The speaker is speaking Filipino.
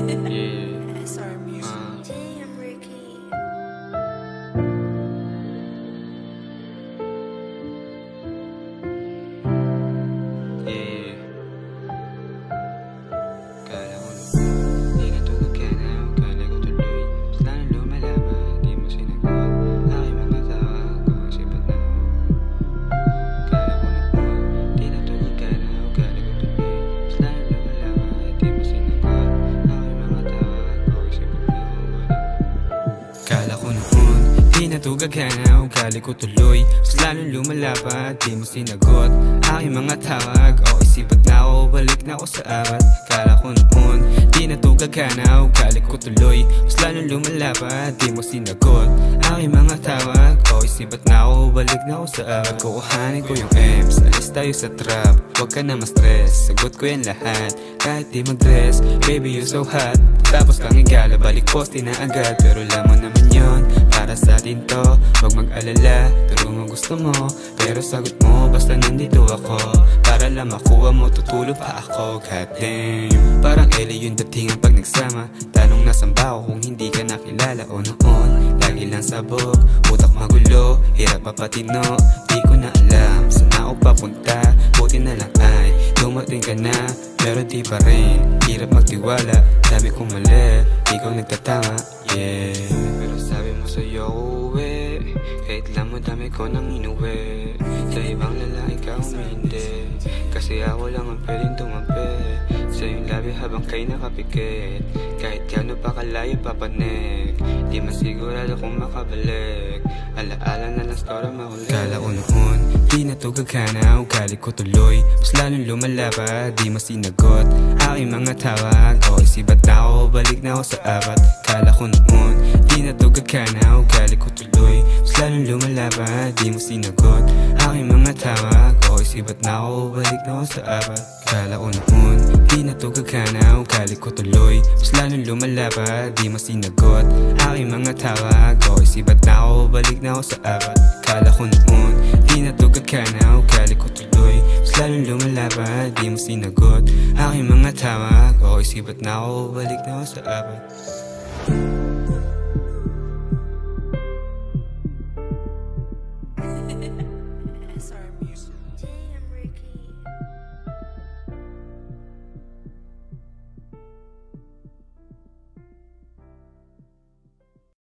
Yeah. SR Music. Damn, Ricky. Yeah. Kala ko di natulog ka na. Kala ko tuloy basta na lumalaban. Di mo sinagot aking mga tawag ko. Sipat na ako. Kala ko noon di natulog ka na. Kala ko tuloy basta na lumalaban. Di mo sinagot aking mga tawag ko. Sipat na ako. Kala ko noon di natugag ka na. Ugali ko tuloy mas lalong lumalaban. Di mo sinagot aking mga tawag. O isipat na ako, balik na ako sa abat. Kala ko noon di natugag ka na. Ugali ko tuloy mas lalong lumalaban. Di mo sinagot aking mga tawag. O isipat na ako, balik na ako sa abat. Kukuhanin ko yung M's, alis tayo sa trap. Huwag ka na ma-stress, sagot ko yan lahat. Kahit di mag-dress, baby you so hot. Tapos kang igala, balik poste na agad. Pero lamang naman yon, para sa atin to. Huwag mag-alala, turo mo gusto mo. Pero sagot mo, basta nandito ako. Para lang makuha mo, tutulo pa ako. God damn, parang Ellie yung datingan pag nagsama. Tanong nasan ba ako kung hindi ka nakilala o noon. Lagi lang sabog, utak magulo, hirap papatino. Di ko na alam, saan ako papunta. Buti na lang ay dumating ka na. Pero di pa rin, hirap magtiwala. Dami kong mali, ikaw nagtatama, yeah. Pero sabi mo sa'yo ako uwi. Kahit lang madami ko nang inuwi. Sa ibang lalaki ka umindi. Kasi ako lang ang pwedeng tumampi. Sa iyong labi habang kayo nakapikit. Kahit gano'n pa kalayo papanik. Di man sigurado kung makabalik. Alaala na lang story mahuli. Kala ko noon di natugag ka na. Ugali ko tuloy mas lalong lumalaba. Di mo sinagot aking mga tawag. O isibat na ako, balik na ako sa abat. Kala ko noon di natugag ka na. Ugali ko tuloy mas lalong lumalaba. Di mo sinagot aking mga tawag. O isibat na ako, balik na ako sa abat. Kala ko noon di natugag ka na. Ugali ko tuloy mas lalong lumalaba. Di mo sinagot aking mga tawag. O isibat na ako, balik na ako sa abat. Kala ko noon di natugag ka na. Ugali ko tuloy mas lalong lumalaba. Di mo sinagot aking mga tawag. O isibat na ako, balik na ako sa abat.